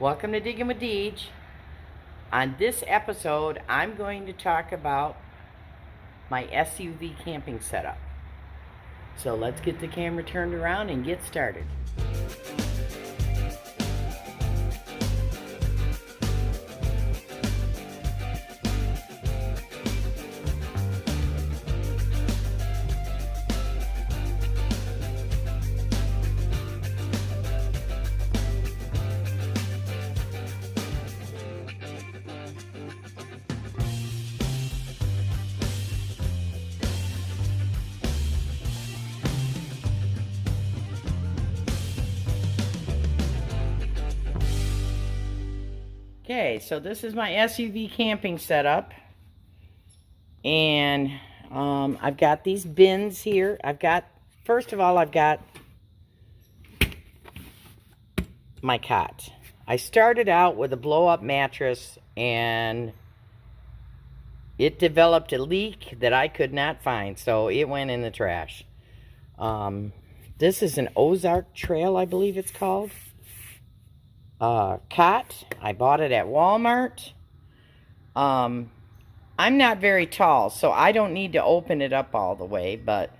Welcome to Diggin with Deej. On this episode, I'm going to talk about my SUV camping setup. So let's get the camera turned around and get started. Okay, so this is my SUV camping setup, and I've got these bins here. First of all, I've got my cot. I started out with a blow-up mattress, and it developed a leak that I could not find, so it went in the trash. This is an Ozark Trail, I believe it's called. Cot. I bought it at Walmart. I'm not very tall, so I don't need to open it up all the way, but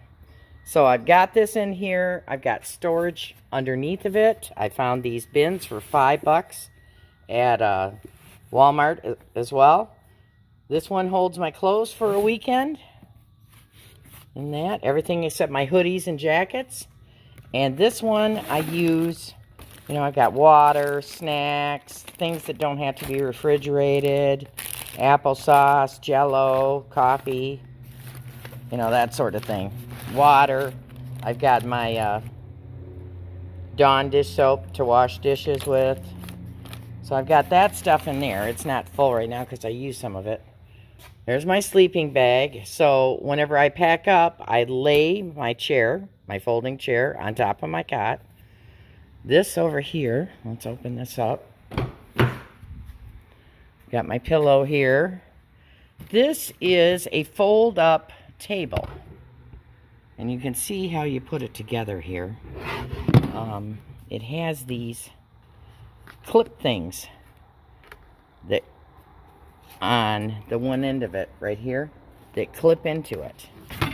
so I've got this in here. I've got storage underneath of it. I found these bins for $5 at Walmart as well. This one holds my clothes for a weekend. And that, everything except my hoodies and jackets. And this one I use, you know, I've got water, snacks, things that don't have to be refrigerated, applesauce, Jell-O, coffee, you know, that sort of thing. Water. I've got my Dawn dish soap to wash dishes with. So I've got that stuff in there. It's not full right now because I use some of it. There's my sleeping bag. So whenever I pack up, I lay my chair, my folding chair, on top of my cot. This over here, let's open this up. Got my pillow here. This is a fold-up table. And you can see how you put it together here. It has these clip things that on the one end of it right here that clip into it.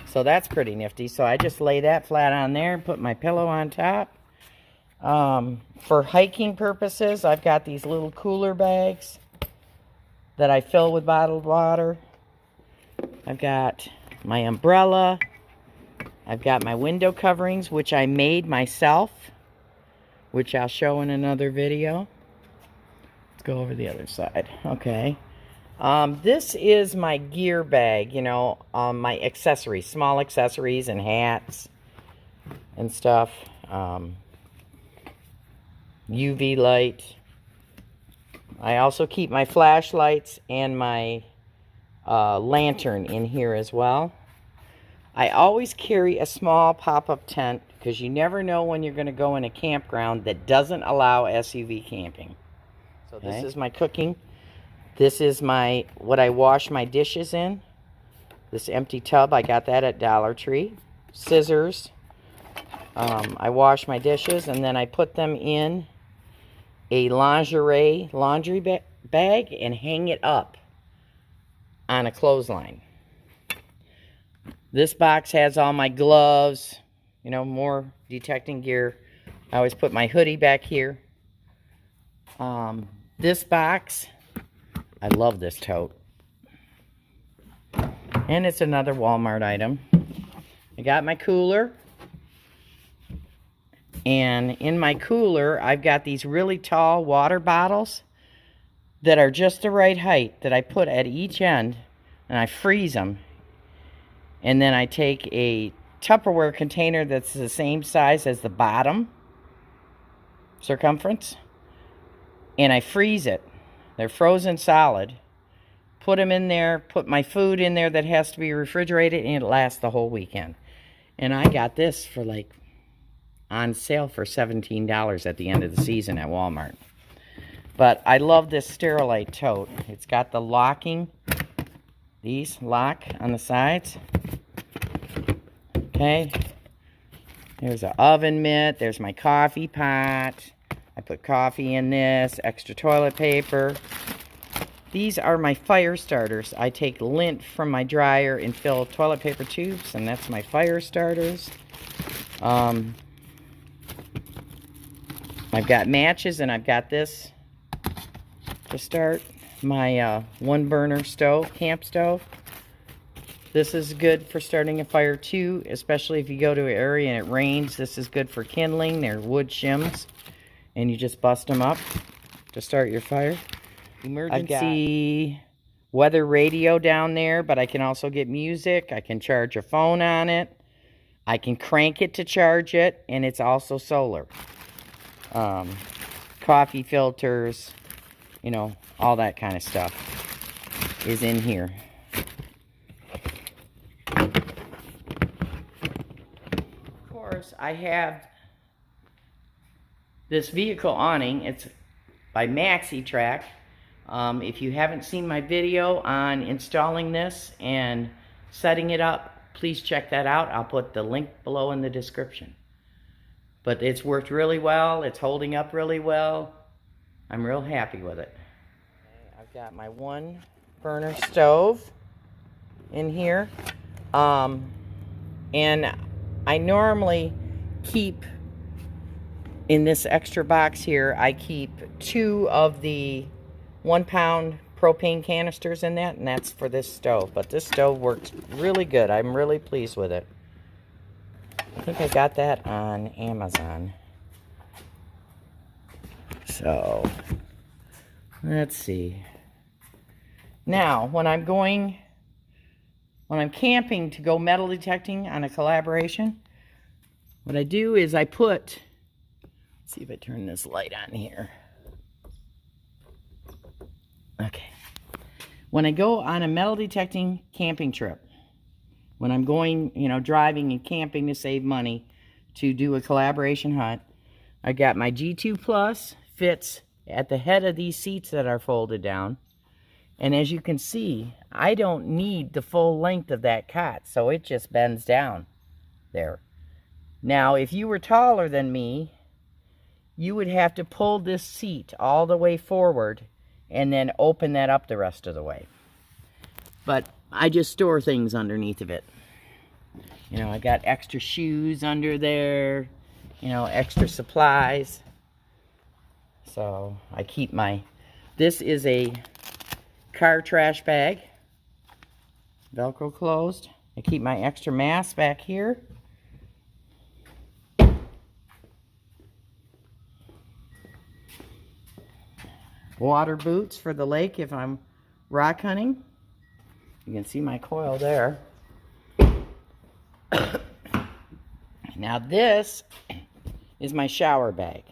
So that's pretty nifty. So I just lay that flat on there and put my pillow on top. For hiking purposes, I've got these little cooler bags that I fill with bottled water. I've got my umbrella. I've got my window coverings, which I made myself, which I'll show in another video. Let's go over the other side. Okay. This is my gear bag, you know, my accessories, small accessories and hats and stuff. UV light. I also keep my flashlights and my lantern in here as well. I always carry a small pop-up tent because you never know when you're going to go in a campground that doesn't allow SUV camping. So this is my cooking. This is what I wash my dishes in. This empty tub, I got that at Dollar Tree. Scissors. I wash my dishes and then I put them in a lingerie laundry bag and hang it up on a clothesline. This box has all my gloves, you know, more detecting gear. I always put my hoodie back here. This box, I love this tote. And it's another Walmart item. I got my cooler. And in my cooler, I've got these really tall water bottles that are just the right height that I put at each end, and I freeze them. And then I take a Tupperware container that's the same size as the bottom circumference, and I freeze it. They're frozen solid. Put them in there, put my food in there that has to be refrigerated, and it lasts the whole weekend. And I got this for like on sale for $17 at the end of the season at Walmart. But I love this Sterilite tote. It's got the locking, these lock on the sides. Okay. There's an oven mitt. There's my coffee pot. I put coffee in this, extra toilet paper. These are my fire starters. I take lint from my dryer and fill toilet paper tubes, and that's my fire starters. I've got matches, and I've got this to start my one burner stove, camp stove. This is good for starting a fire too, especially if you go to an area and it rains. This is good for kindling. They're wood shims, and you just bust them up to start your fire. Emergency weather radio down there, but I can also get music. I can charge a phone on it. I can crank it to charge it, and it's also solar. Coffee filters, you know, all that kind of stuff is in here. Of course, I have this vehicle awning. It's by MaxiTrack. If you haven't seen my video on installing this and setting it up, please check that out. I'll put the link below in the description. But it's worked really well. It's holding up really well. I'm real happy with it. Okay, I've got my one burner stove in here. And I normally keep, in this extra box here, I keep 2 of the 1 pound propane canisters in that, and that's for this stove. But this stove works really good. I'm really pleased with it. I think I got that on Amazon. So, let's see. Now, when I'm camping to go metal detecting on a collaboration, what I do is I put, let's see if I turn this light on here. Okay. When I go on a metal detecting camping trip, when I'm going, you know, driving and camping to save money to do a collaboration hunt, I got my G2 Plus, fits at the head of these seats that are folded down. And as you can see, I don't need the full length of that cot, so it just bends down there. Now, if you were taller than me, you would have to pull this seat all the way forward and then open that up the rest of the way. But I just store things underneath of it. You know, I got extra shoes under there, you know, extra supplies. So I keep my, this is a car trash bag, Velcro closed. I keep my extra mask back here. Water boots for the lake if I'm rock hunting. You can see my coil there. Now this is my shower bag.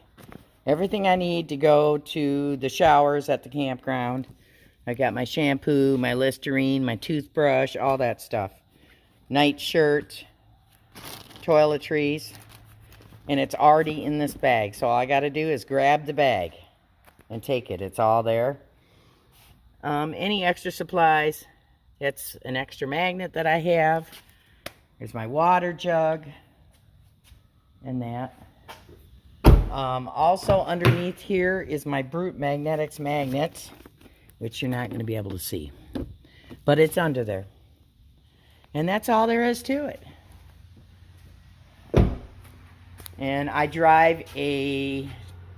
Everything I need to go to the showers at the campground. I got my shampoo, my Listerine, my toothbrush, all that stuff. Night shirt, toiletries, and it's already in this bag. So all I got to do is grab the bag and take it. It's all there. Any extra supplies, it's an extra magnet that I have. There's my water jug and that. Also underneath here is my Brute Magnetics magnet, which you're not going to be able to see. But it's under there. And that's all there is to it. And I drive a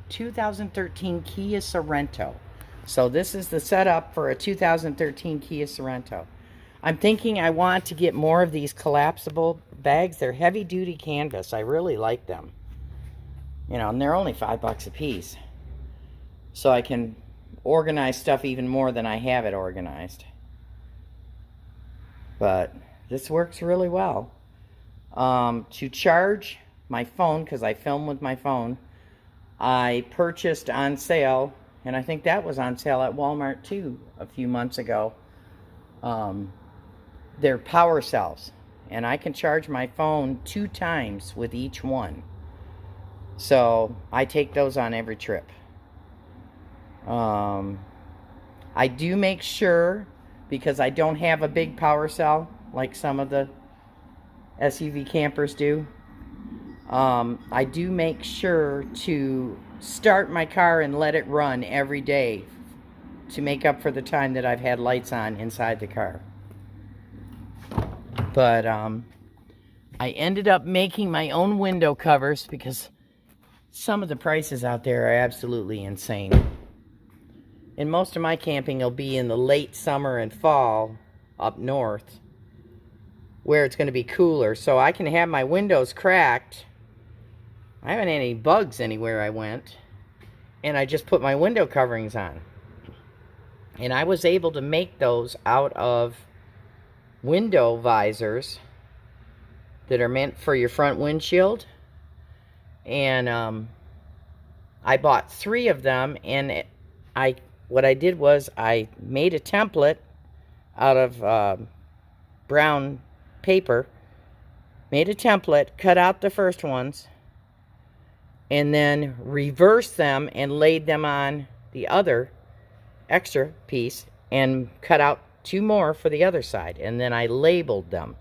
2013 Kia Sorento. So this is the setup for a 2013 Kia Sorento. I'm thinking I want to get more of these collapsible bags. They're heavy duty canvas. I really like them. You know, and they're only $5 a piece. So I can organize stuff even more than I have it organized. But this works really well. To charge my phone, because I film with my phone, I purchased on sale, and I think that was on sale at Walmart too a few months ago. They're power cells, and I can charge my phone 2 times with each one. So I take those on every trip. I do make sure, because I don't have a big power cell like some of the SUV campers do, I do make sure to start my car and let it run every day to make up for the time that I've had lights on inside the car. But I ended up making my own window covers because some of the prices out there are absolutely insane. And most of my camping will be in the late summer and fall up north, where it's going to be cooler, so I can have my windows cracked. I haven't had any bugs anywhere I went, and I just put my window coverings on. And I was able to make those out of window visors that are meant for your front windshield. And I bought 3 of them, and what I did was I made a template out of brown paper, made a template, cut out the first ones, and then reversed them and laid them on the other extra piece and cut out 2 more for the other side, and then I labeled them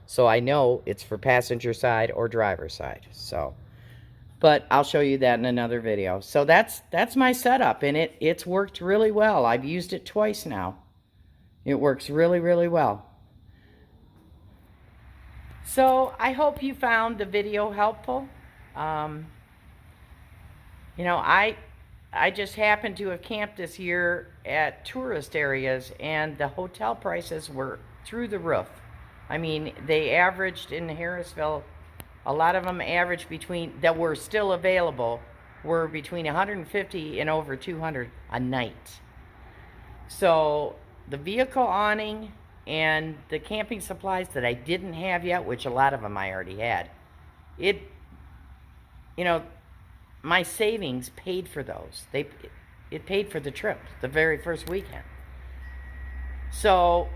so I know it's for passenger side or driver side. So, but I'll show you that in another video. So that's my setup, and it's worked really well. I've used it twice now. It works really, really well. So I hope you found the video helpful. You know, I just happened to have camped this year at tourist areas, and the hotel prices were through the roof. I mean, they averaged in Harrisville, a lot of them averaged that were still available, were between 150 and over 200 a night. So the vehicle awning and the camping supplies that I didn't have yet, which a lot of them I already had, you know, my savings paid for those. It paid for the trip the very first weekend. So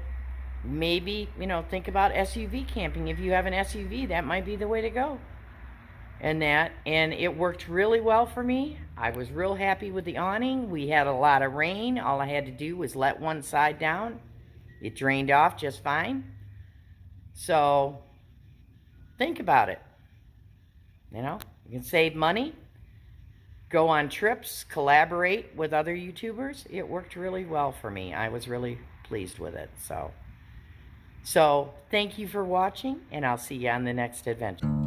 maybe, you know, think about SUV camping. If you have an SUV, that might be the way to go. And it worked really well for me. I was real happy with the awning. We had a lot of rain. All I had to do was let one side down. It drained off just fine. So think about it. You know, you can save money, go on trips, collaborate with other YouTubers. It worked really well for me. I was really pleased with it. So thank you for watching, and I'll see you on the next adventure.